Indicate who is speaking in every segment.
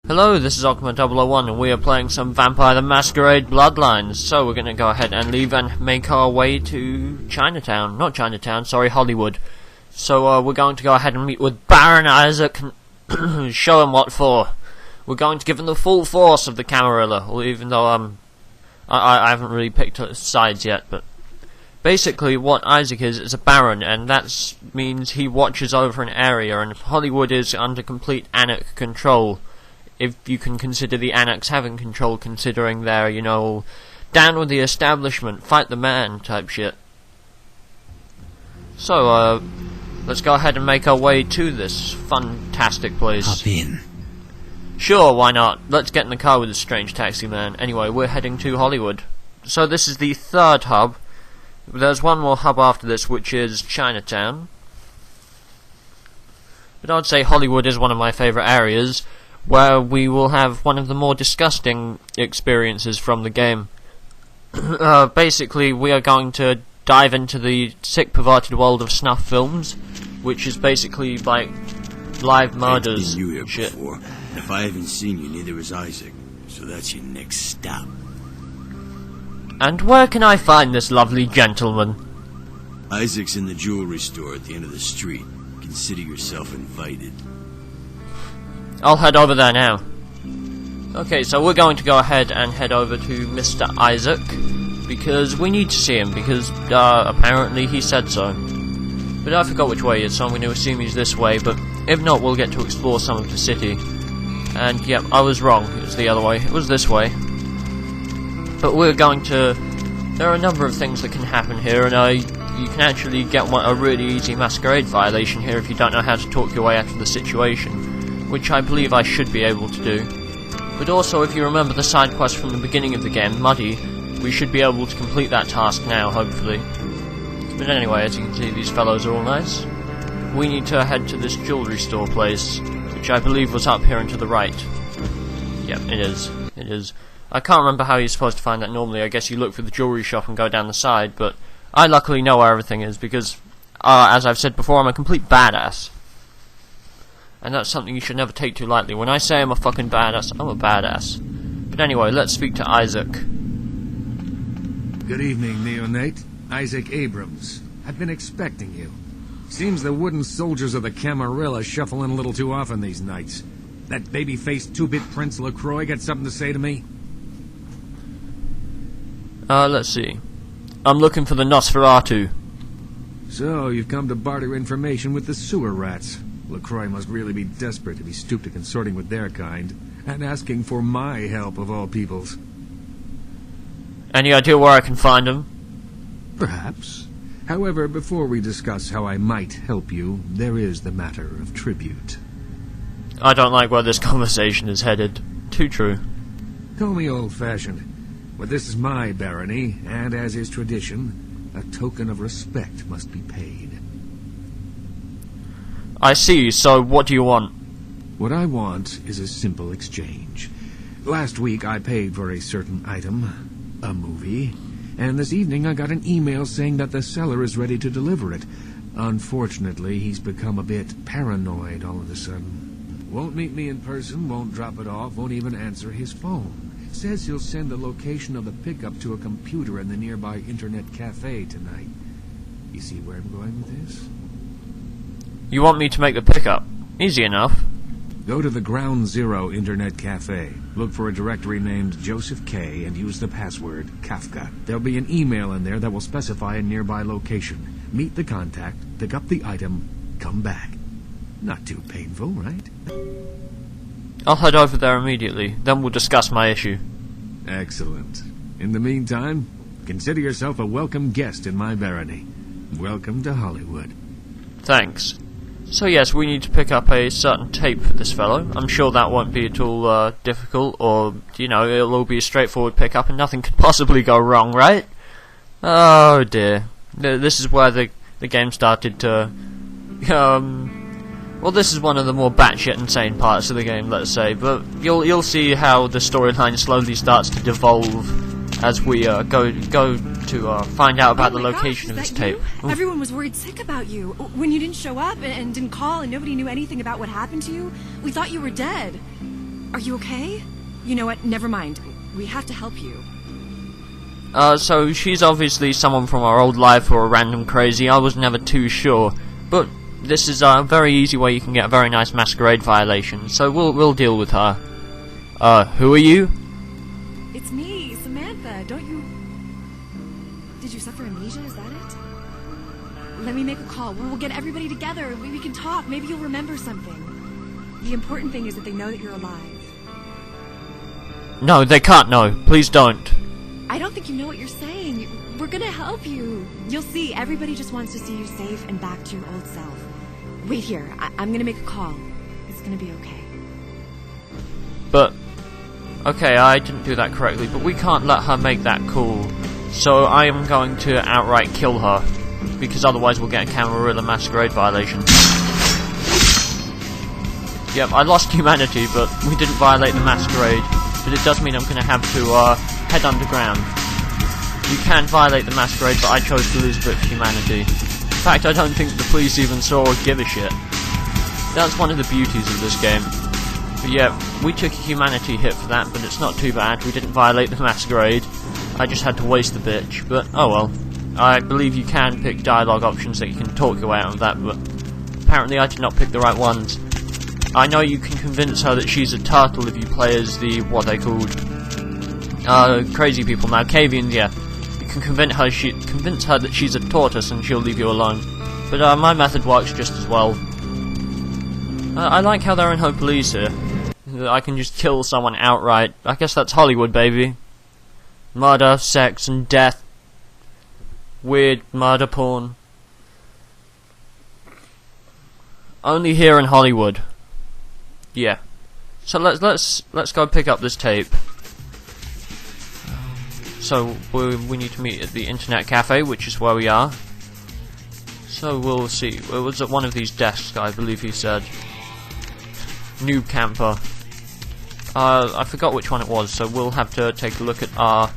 Speaker 1: Hello, this is Okuma001 and we are playing some Vampire the Masquerade Bloodlines. So we're going to go ahead and leave and make our way to Chinatown. Not Chinatown, sorry, Hollywood. So we're going to go ahead and meet with Baron Isaac and show him what for. We're going to give him the full force of the Camarilla, even though I haven't really picked sides yet, but basically what Isaac is a baron, and that means he watches over an area, and Hollywood is under complete Anak control. If you can consider the Anaks having control, considering they're, you know, down with the establishment, fight the man type shit. So, let's go ahead and make our way to this fantastic place.
Speaker 2: Hop in.
Speaker 1: Sure, why not? Let's get in the car with this strange taxi man. Anyway, we're heading to Hollywood. So this is the third hub. There's one more hub after this, which is Chinatown. But I'd say Hollywood is one of my favourite areas, where we will have one of the more disgusting experiences from the game. Basically, we are going to dive into the sick, perverted world of snuff films, which is basically like live murders.
Speaker 3: I've been you here
Speaker 1: shit.
Speaker 3: before. If I haven't seen you, neither has Isaac. So that's your next stop.
Speaker 1: And where can I find this lovely gentleman?
Speaker 3: Isaac's in the jewelry store at the end of the street. Consider yourself invited.
Speaker 1: I'll head over there now. Okay, so we're going to go ahead and head over to Mr. Isaac, because we need to see him, because apparently he said so. But I forgot which way it is, so I'm going to assume he's this way, but if not, we'll get to explore some of the city. And yep, I was wrong, it was the other way, it was this way. But we're going to... there are a number of things that can happen here, and you can actually get a really easy Masquerade violation here if you don't know how to talk your way out of the situation, which I believe I should be able to do. But also, if you remember the side quest from the beginning of the game, Muddy, we should be able to complete that task now, hopefully. But anyway, as you can see, these fellows are all nice. We need to head to this jewelry store place, which I believe was up here and to the right. Yep, it is. It is. I can't remember how you're supposed to find that normally. I guess you look for the jewelry shop and go down the side, but I luckily know where everything is because, as I've said before, I'm a complete badass. And that's something you should never take too lightly. When I say I'm a fucking badass, I'm a badass. But anyway, let's speak to Isaac.
Speaker 4: Good evening, neonate. Isaac Abrams. I've been expecting you. Seems the wooden soldiers of the Camarilla shuffle in a little too often these nights. That baby-faced two-bit Prince LaCroix got something to say to me?
Speaker 1: Let's see. I'm looking for the Nosferatu.
Speaker 4: So, you've come to barter information with the sewer rats. LaCroix must really be desperate to be stooped to consorting with their kind, and asking for my help of all peoples.
Speaker 1: Any idea where I can find him?
Speaker 4: Perhaps. However, before we discuss how I might help you, there is the matter of tribute.
Speaker 1: I don't like where this conversation is headed. Too true.
Speaker 4: Call me old-fashioned, but this is my barony, and as is tradition, a token of respect must be paid.
Speaker 1: I see, so what do you want?
Speaker 4: What I want is a simple exchange. Last week I paid for a certain item, a movie, and this evening I got an email saying that the seller is ready to deliver it. Unfortunately, he's become a bit paranoid all of a sudden. Won't meet me in person, won't drop it off, won't even answer his phone. Says he'll send the location of the pickup to a computer in the nearby internet cafe tonight. You see where I'm going with this?
Speaker 1: You want me to make the pickup? Easy enough.
Speaker 4: Go to the Ground Zero Internet Cafe. Look for a directory named Joseph K. and use the password Kafka. There'll be an email in there that will specify a nearby location. Meet the contact, pick up the item, come back. Not too painful, right?
Speaker 1: I'll head over there immediately, then we'll discuss my issue.
Speaker 4: Excellent. In the meantime, consider yourself a welcome guest in my barony. Welcome to Hollywood.
Speaker 1: Thanks. So yes, we need to pick up a certain tape for this fellow. I'm sure that won't be at all difficult, or, you know, it'll all be a straightforward pickup and nothing could possibly go wrong, right? Oh dear. This is where the game started to... well, this is one of the more batshit insane parts of the game, let's say, but you'll see how the storyline slowly starts to devolve as we go to find out about the location of this tape.
Speaker 5: Ooh. Everyone was worried sick about you. When you didn't show up and didn't call and nobody knew anything about what happened to you, we thought you were dead. Are you okay? You know what? Never mind. We have to help you.
Speaker 1: So she's obviously someone from our old life or a random crazy. I was never too sure. But this is a very easy way you can get a very nice Masquerade violation. So we'll deal with her. Who are you?
Speaker 5: It's me, Samantha. Don't you... Did you suffer amnesia? Is that it? Let me make a call. We'll get everybody together. We can talk. Maybe you'll remember something. The important thing is that they know that you're alive.
Speaker 1: No, they can't know. Please don't.
Speaker 5: I don't think you know what you're saying. We're gonna help you. You'll see. Everybody just wants to see you safe and back to your old self. Wait here. I'm gonna make a call. It's gonna be okay.
Speaker 1: But... okay, I didn't do that correctly, but we can't let her make that call. So I am going to outright kill her. Because otherwise we'll get a Camarilla Masquerade violation. Yep, I lost humanity, but we didn't violate the Masquerade. But it does mean I'm going to have to head underground. You can violate the Masquerade, but I chose to lose a bit of humanity. In fact, I don't think the police even saw or give a shit. That's one of the beauties of this game. But yeah, we took a humanity hit for that, but it's not too bad. We didn't violate the Masquerade. I just had to waste the bitch, but oh well. I believe you can pick dialogue options that you can talk your way out of that, but apparently I did not pick the right ones. I know you can convince her that she's a turtle if you play as the, what they called, crazy people. Now, Cavian, yeah, you can convince her that she's a tortoise and she'll leave you alone. But my method works just as well. I like how they're in her police here. I can just kill someone outright. I guess that's Hollywood, baby. Murder, sex, and death. Weird murder porn. Only here in Hollywood. Yeah. So let's go pick up this tape. So we need to meet at the internet cafe, which is where we are. So we'll see. It was at one of these desks, I believe he said. Noob camper. I forgot which one it was, so we'll have to take a look at our... I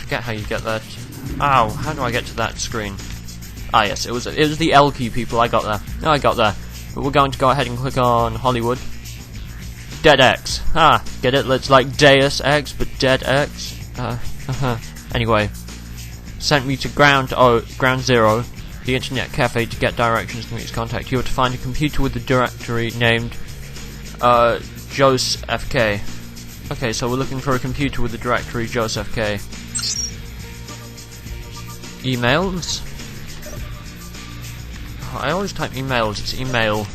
Speaker 1: forget how you get there. Ow, how do I get to that screen? Ah yes, it was the L key, people. I got there. No, I got there. But we're going to go ahead and click on Hollywood. Dead X. Ah, get it? It's like Deus Ex, but Dead X. Anyway, sent me to Ground Zero, the internet cafe, to get directions to meet contact. You have to find a computer with the directory named JoseFK. Okay, so we're looking for a computer with the directory JoseFK. Emails. Oh, I always type emails. It's email.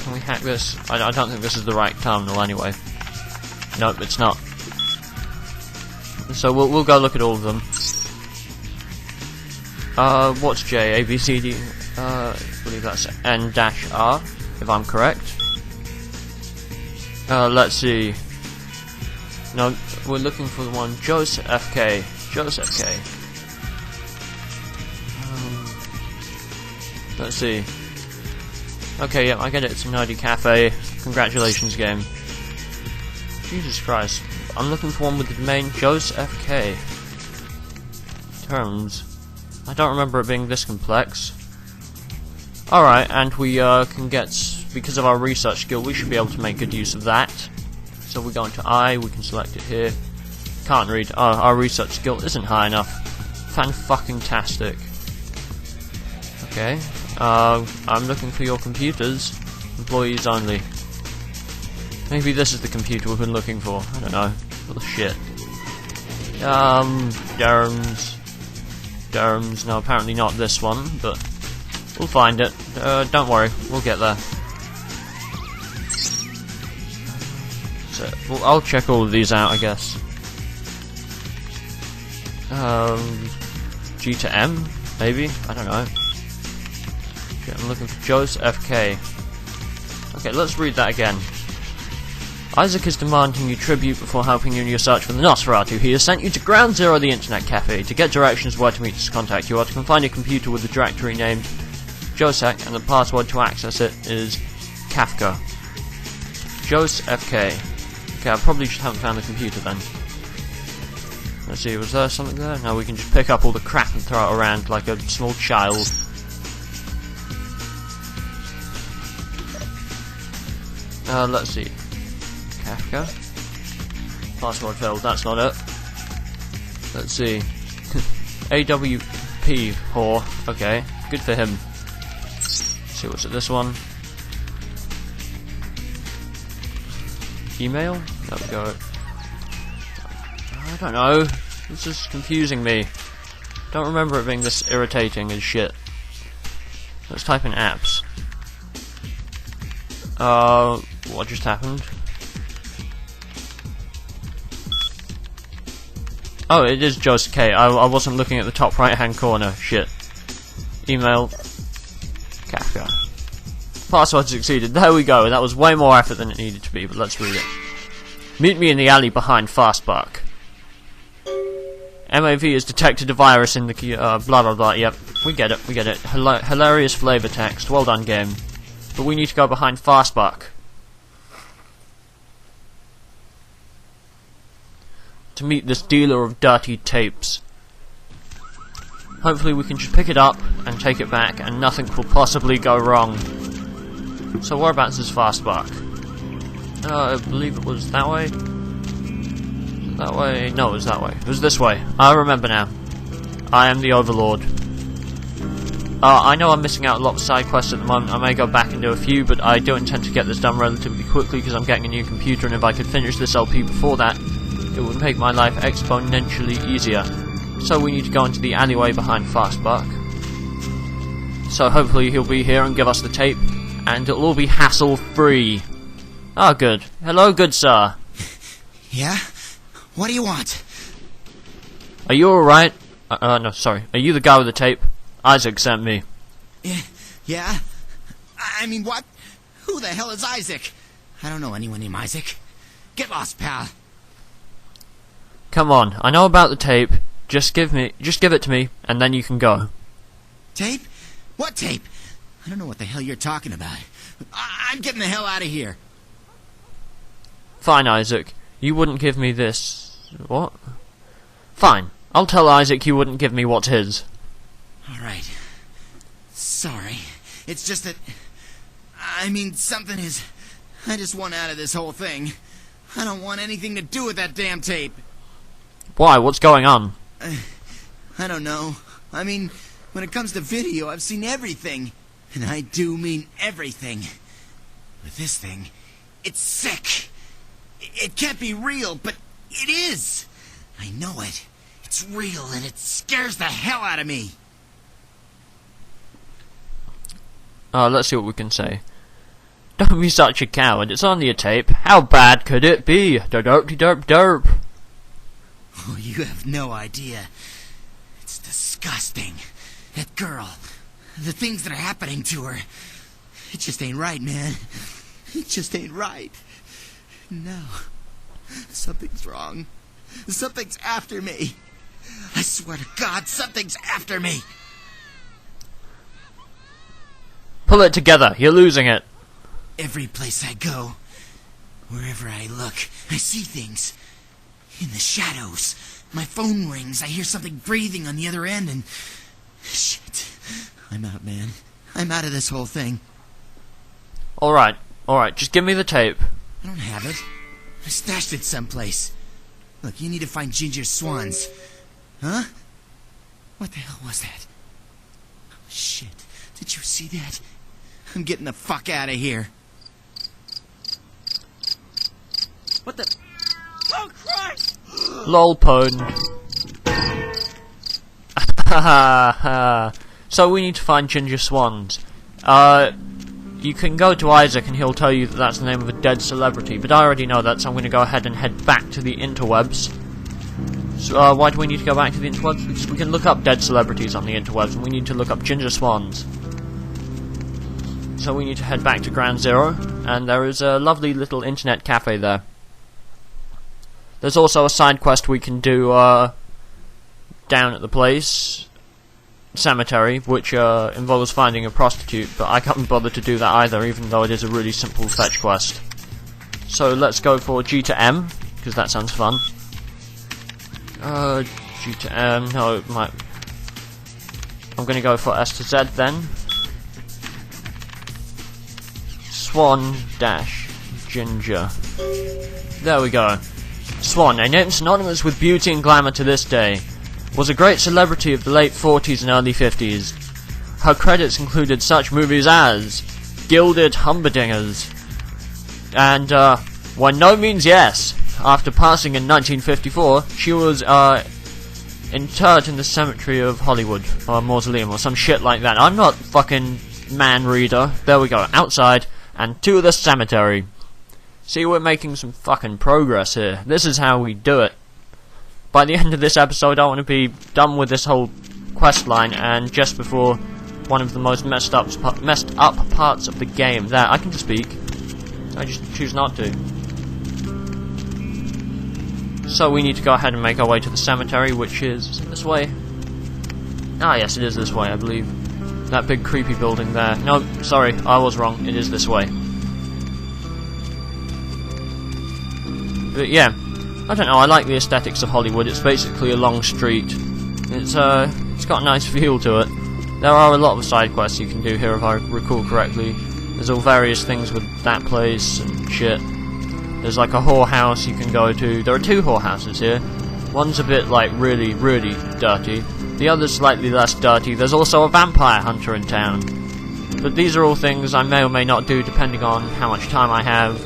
Speaker 1: Can we hack this? I don't think this is the right terminal anyway. Nope, it's not. So we'll go look at all of them. What's J? A, B, C, D? I believe that's N-R, if I'm correct. Let's see. No, we're looking for the one JoseFK. JoseFK. Let's see. Okay, yeah, I get it. It's a nerdy cafe. Congratulations, game. Jesus Christ. I'm looking for one with the domain JoseFK. Terms. I don't remember it being this complex. Alright, and we can get, because of our research skill, we should be able to make good use of that. So we go into I, we can select it here. Can't read. Oh, our research skill isn't high enough. Fan-fucking-tastic. Okay. I'm looking for your computers. Employees only. Maybe this is the computer we've been looking for. I don't know. Bullshit. Derms. No, apparently not this one, but we'll find it. Don't worry, we'll get there. So, well, I'll check all of these out, I guess. G to M, maybe? I don't know. Okay, I'm looking for JoseFK. Okay, let's read that again. Isaac is demanding you tribute before helping you in your search for the Nosferatu. He has sent you to Ground Zero, the internet cafe. To get directions where to meet his contact, you are to find a computer with the directory named Josek, and the password to access it is Kafka. JoseFK. Okay, I probably just haven't found the computer then. Let's see, was there something there? No, we can just pick up all the crap and throw it around like a small child.
Speaker 5: Oh,
Speaker 1: Let's see. Kafka. Password failed, that's not it. Let's see. AWP whore. Okay, good for him. Let's see what's at this one. Email? There we go. I don't know. This is confusing me. Don't remember it being this irritating as shit. Let's type in apps. What just happened? Oh, it is just K. I wasn't looking at the top right hand corner. Shit. Email. Kafka. Password succeeded. There we go. That was way more effort than it needed to be, but let's read it. Meet me in the alley behind Fastbuck. MAV has detected a virus in the blah blah blah. Yep, we get it, we get it. Hilarious flavor text. Well done, game. But we need to go behind Fastbuck to meet this dealer of dirty tapes. Hopefully we can just pick it up and take it back and nothing will possibly go wrong. So whereabouts is Fastbuck? I believe it was that way. That way? No, it was that way. It was this way. I remember now. I am the Overlord. I know I'm missing out a lot of side quests at the moment. I may go back and do a few, but I do intend to get this done relatively quickly because I'm getting a new computer, and if I could finish this LP before that, it would make my life exponentially easier. So we need to go into the alleyway behind Fastbuck. So hopefully he'll be here and give us the tape, and it'll all be hassle-free. Oh, good. Hello, good sir.
Speaker 2: Yeah? What do you want?
Speaker 1: Are you alright? No, sorry. Are you the guy with the tape? Isaac sent me.
Speaker 2: Yeah? I mean, what? Who the hell is Isaac? I don't know anyone named Isaac. Get lost, pal.
Speaker 1: Come on, I know about the tape. Just give it to me, and then you can go.
Speaker 2: Tape? What tape? I don't know what the hell you're talking about. I'm getting the hell out of here.
Speaker 1: Fine, Isaac. You wouldn't give me this... What? Fine. I'll tell Isaac you wouldn't give me what's his.
Speaker 2: Alright. Sorry. It's just that... I mean, something is... I just want out of this whole thing. I don't want anything to do with that damn tape.
Speaker 1: Why? What's going on?
Speaker 2: I don't know. I mean, when it comes to video, I've seen everything. And I do mean everything. With this thing, it's sick. It can't be real, but it is. I know it. It's real, and it scares the hell out of me.
Speaker 1: Let's see what we can say. Don't be such a coward. It's on your tape. How bad could it be? Derp.
Speaker 2: Oh, you have no idea. It's disgusting. That girl. The things that are happening to her. It just ain't right, man. It just ain't right. No. Something's wrong. Something's after me. I swear to God, something's after me.
Speaker 1: Pull it together. You're losing it.
Speaker 2: Every place I go, wherever I look, I see things. In the shadows. My phone rings. I hear something breathing on the other end and... Shit. I'm out, man. I'm out of this whole thing.
Speaker 1: Alright. Just give me the tape.
Speaker 2: I don't have it. I stashed it someplace. Look, you need to find Ginger Swans. Huh? What the hell was that? Oh, shit. Did you see that? I'm getting the fuck out of here. What the... Oh, Christ!
Speaker 1: Lol pwn. So we need to find Ginger Swans. You can go to Isaac and he'll tell you that that's the name of a dead celebrity, but I already know that, so I'm going to go ahead and head back to the interwebs. So, why do we need to go back to the interwebs? Because we can look up dead celebrities on the interwebs, and we need to look up Ginger Swans. So we need to head back to Ground Zero, and there is a lovely little internet cafe there. There's also a side quest we can do, down at the place, cemetery, which involves finding a prostitute, but I can't bother to do that either, even though it is a really simple fetch quest. So let's go for G to M, because that sounds fun. G to M, no, it might... I'm gonna go for S to Z then. Swan dash Ginger. There we go. Swan, a name synonymous with beauty and glamour to this day, was a great celebrity of the late 40s and early 50s. Her credits included such movies as Gilded Humberdingers and When No Means Yes. After passing in 1954, she was interred in the cemetery of Hollywood, or mausoleum, or some shit like that. I'm not fucking man reader. There we go, outside, and to the cemetery. See, we're making some fucking progress here. This is how we do it. By the end of this episode, I want to be done with this whole quest line, and just before one of the most messed up parts of the game. There, I can speak. I just choose not to. So we need to go ahead and make our way to the cemetery, which is this way. Ah, yes, it is this way, I believe. That big creepy building there. No, sorry, I was wrong. It is this way. But yeah, I don't know. I like the aesthetics of Hollywood. It's basically a long street. It's got a nice feel to it. There are a lot of side quests you can do here, if I recall correctly. There's all various things with that place and shit. There's like a whorehouse you can go to. There are 2 whorehouses here. One's a bit like really, really dirty. The other's slightly less dirty. There's also a vampire hunter in town. But these are all things I may or may not do depending on how much time I have.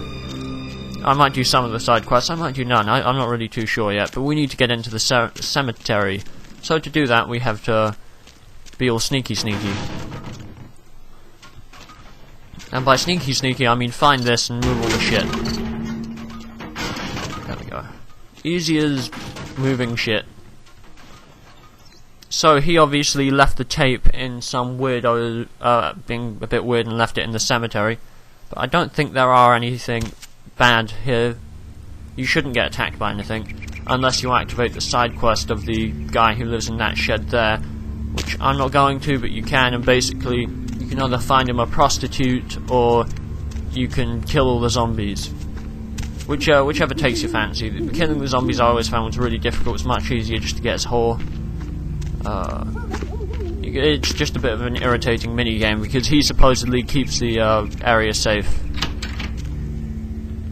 Speaker 1: I might do some of the side quests, I might do none. I'm not really too sure yet. But we need to get into the cemetery. So to do that we have to be all sneaky. And by sneaky I mean find this and move all the shit. There we go. Easy as moving shit. So he obviously left the tape in some weirdo, being a bit weird, and left it in the cemetery. But I don't think there are anything bad here. You shouldn't get attacked by anything, unless you activate the side quest of the guy who lives in that shed there, which I'm not going to, but you can, and basically you can either find him a prostitute, or you can kill all the zombies. Whichever takes your fancy. Killing the zombies I always found was really difficult. It's much easier just to get his whore. It's just a bit of an irritating mini-game, because he supposedly keeps the area safe.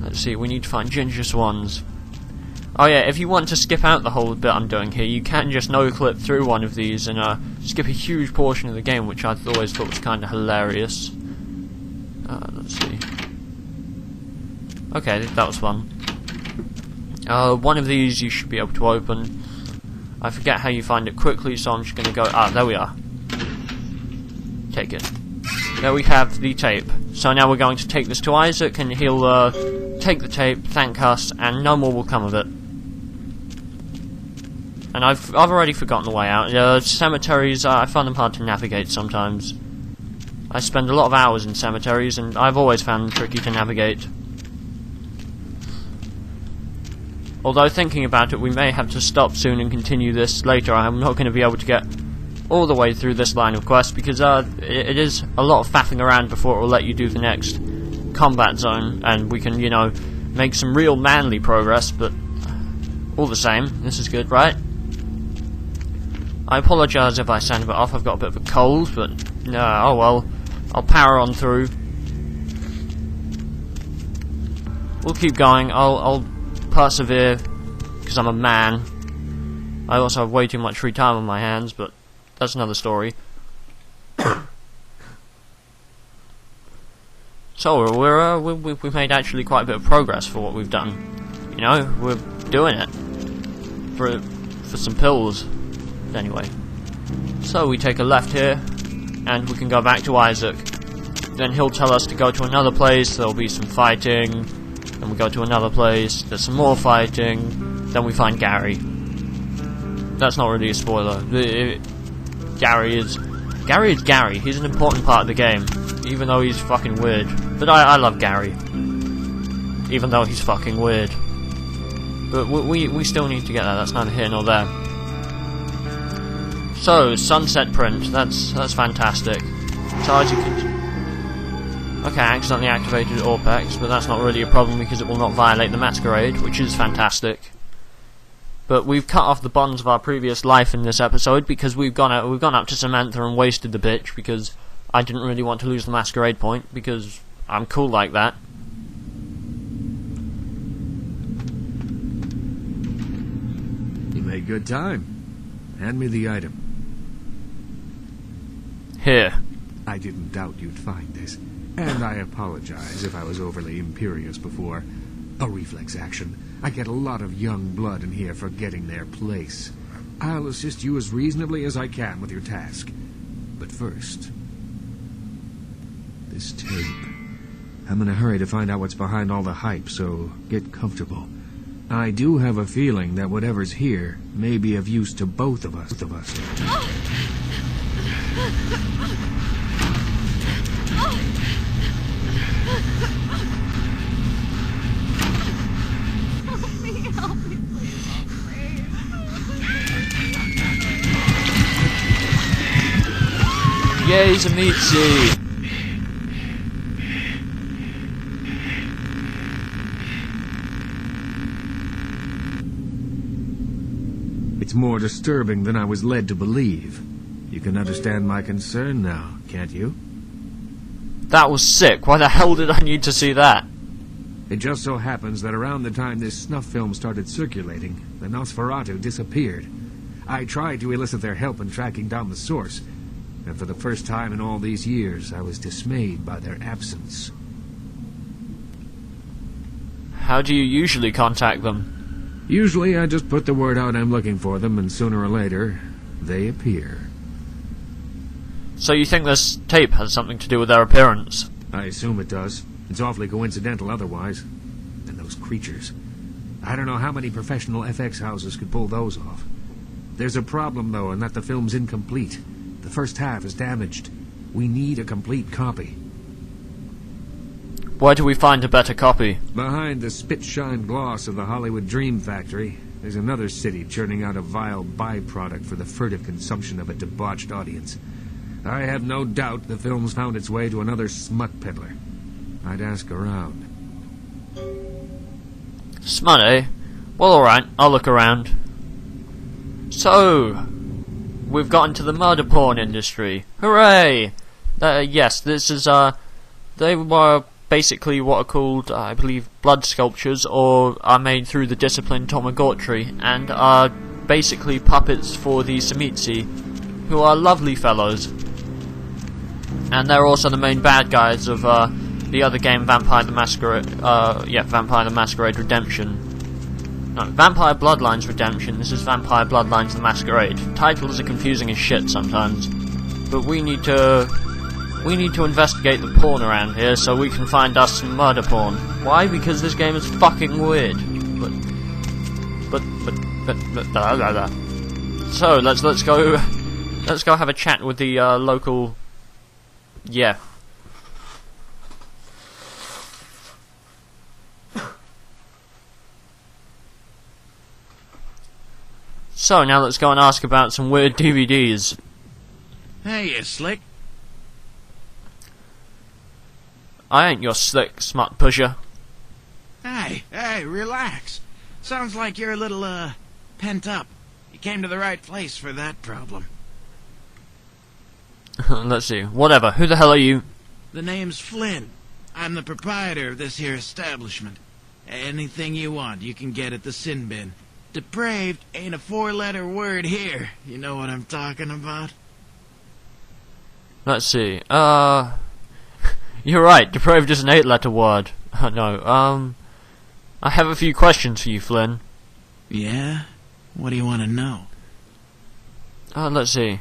Speaker 1: Let's see, we need to find ginger swans. Oh yeah, if you want to skip out the whole bit I'm doing here, you can just no-clip through one of these and skip a huge portion of the game, which I always thought was kind of hilarious. Let's see. Okay, that was fun. One of these you should be able to open. I forget how you find it quickly, so I'm just going to go... Ah, there we are. Take it. There we have the tape. So now we're going to take this to Isaac, and he'll take the tape, thank us, and no more will come of it. And I've already forgotten the way out. Cemeteries, I find them hard to navigate sometimes. I spend a lot of hours in cemeteries, and I've always found them tricky to navigate. Although, thinking about it, we may have to stop soon and continue this later. I'm not going to be able to get all the way through this line of quest, because it is a lot of faffing around before it will let you do the next combat zone, and we can, you know, make some real manly progress, but all the same, this is good, right? I apologise if I sound a bit off. I've got a bit of a cold, but oh well, I'll power on through. We'll keep going. I'll persevere, because I'm a man. I also have way too much free time on my hands, but that's another story. So we've made actually quite a bit of progress for what we've done. You know, we're doing it for some pills. Anyway, so we take a left here, and we can go back to Isaac. Then he'll tell us to go to another place. There'll be some fighting. Then we go to another place. There's some more fighting. Then we find Gary. That's not really a spoiler. Gary is Gary. He's an important part of the game, even though he's fucking weird. But I love Gary, even though he's fucking weird. But we still need to get that. That's neither here nor there. So sunset print. That's fantastic. So as you can, okay, I accidentally activated Orpex, but that's not really a problem because it will not violate the Masquerade, which is fantastic. But we've cut off the bonds of our previous life in this episode because we've gone up to Samantha and wasted the bitch, because I didn't really want to lose the Masquerade point because I'm cool like that.
Speaker 4: made good time. Hand me the item.
Speaker 1: Here.
Speaker 4: I didn't doubt you'd find this. And I apologize if I was overly imperious before. A reflex action. I get a lot of young blood in here forgetting their place. I'll assist you as reasonably as I can with your task. But first... this tape. I'm in a hurry to find out what's behind all the hype, so get comfortable. I do have a feeling that whatever's here may be of use to both of us.
Speaker 5: Help me, please.
Speaker 1: Yay, Zamitzi!
Speaker 4: It's more disturbing than I was led to believe. You can understand my concern now, can't you?
Speaker 1: That was sick. Why the hell did I need to see that?
Speaker 4: It just so happens that around the time this snuff film started circulating, the Nosferatu disappeared. I tried to elicit their help in tracking down the source, and for the first time in all these years, I was dismayed by their absence.
Speaker 1: How do you usually contact them?
Speaker 4: Usually, I just put the word out I'm looking for them, and sooner or later, they appear.
Speaker 1: So you think this tape has something to do with their appearance?
Speaker 4: I assume it does. It's awfully coincidental otherwise. And those creatures. I don't know how many professional FX houses could pull those off. There's a problem, though, in that the film's incomplete. The first half is damaged. We need a complete copy.
Speaker 1: Where do we find a better copy?
Speaker 4: Behind the spit-shine gloss of the Hollywood Dream Factory, there's another city churning out a vile byproduct for the furtive consumption of a debauched audience. I have no doubt the film's found its way to another smut peddler. I'd ask around.
Speaker 1: Smut, eh? Well, alright, I'll look around. So, we've gotten to the murder porn industry. Hooray! Yes, this is, they were basically what are called, I believe, blood sculptures, or are made through the discipline Tamagotchi, and are basically puppets for the Zamitzi, who are lovely fellows. And they're also the main bad guys of, the other game, Vampire the Masquerade, Vampire the Masquerade Redemption. No, Vampire Bloodlines Redemption, this is Vampire Bloodlines the Masquerade. Titles are confusing as shit sometimes, but we need to investigate the porn around here so we can find us some murder porn. Why? Because this game is fucking weird. So, let's go have a chat with the, local... Yeah. So, now let's go and ask about some weird DVDs.
Speaker 2: Hey, you slick.
Speaker 1: I ain't your slick smut pusher.
Speaker 2: Hey, relax. Sounds like you're a little, pent up. You came to the right place for that problem.
Speaker 1: Let's see. Whatever. Who the hell are you?
Speaker 2: The name's Flynn. I'm the proprietor of this here establishment. Anything you want, you can get at the sin bin. Depraved ain't a four-letter word here. You know what I'm talking about?
Speaker 1: Let's see. You're right. Depraved is an 8-letter word. No, I have a few questions for you, Flynn.
Speaker 2: Yeah? What do you want to know?
Speaker 1: Let's see.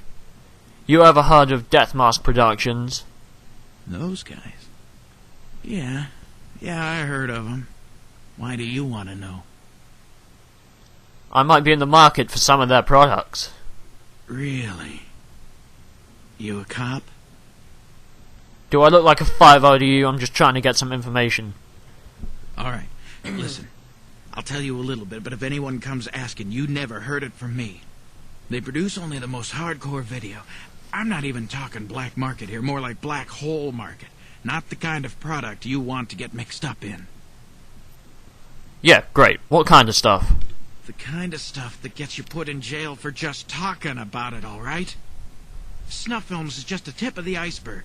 Speaker 1: You ever heard of Death Mask Productions?
Speaker 2: Those guys? Yeah, I heard of them. Why do you want to know?
Speaker 1: I might be in the market for some of their products.
Speaker 2: Really? You a cop?
Speaker 1: Do I look like a 5-0 to you? I'm just trying to get some information.
Speaker 2: Alright, listen. I'll tell you a little bit, but if anyone comes asking, you never heard it from me. They produce only the most hardcore video. I'm not even talking black market here, more like black hole market. Not the kind of product you want to get mixed up in.
Speaker 1: Yeah, great. What kind of stuff?
Speaker 2: The kind of stuff that gets you put in jail for just talking about it, alright? Snuff films is just the tip of the iceberg.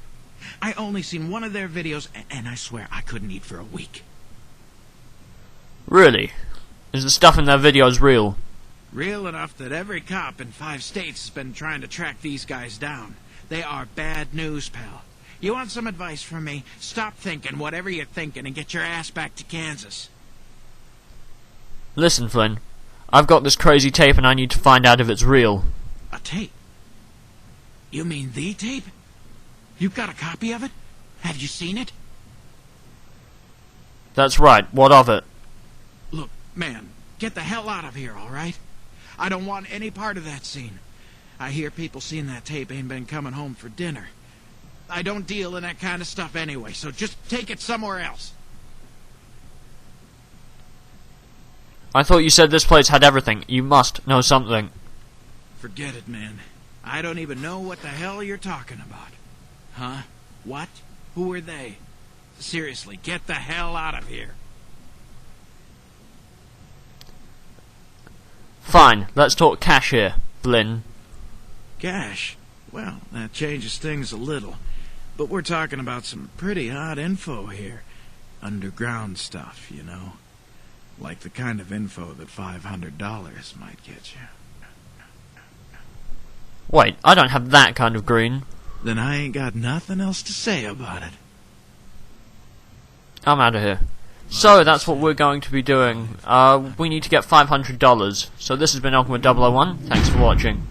Speaker 2: I only seen one of their videos, and I swear I couldn't eat for a week.
Speaker 1: Really? Is the stuff in their videos real?
Speaker 4: Real enough that every cop in 5 states has been trying to track these guys down. They are bad news, pal. You want some advice from me? Stop thinking whatever you're thinking and get your ass back to Kansas.
Speaker 1: Listen, Flynn. I've got this crazy tape and I need to find out if it's real.
Speaker 4: A tape? You mean the tape? You've got a copy of it? Have you seen it?
Speaker 1: That's right. What of it?
Speaker 4: Look, man, get the hell out of here, all right? I don't want any part of that scene. I hear people seeing that tape ain't been coming home for dinner. I don't deal in that kind of stuff anyway, so just take it somewhere else.
Speaker 1: I thought you said this place had everything. You must know something.
Speaker 4: Forget it, man. I don't even know what the hell you're talking about. Huh? What? Who are they? Seriously, get the hell out of here.
Speaker 1: Fine, let's talk cash here, Flynn.
Speaker 4: Cash? Well, that changes things a little. But we're talking about some pretty hot info here. Underground stuff, you know. Like the kind of info that $500 might get you.
Speaker 1: Wait, I don't have that kind of green.
Speaker 4: Then I ain't got nothing else to say about it.
Speaker 1: I'm out of here. So, that's what we're going to be doing. We need to get $500. So this has been Ogma 001. Thanks for watching.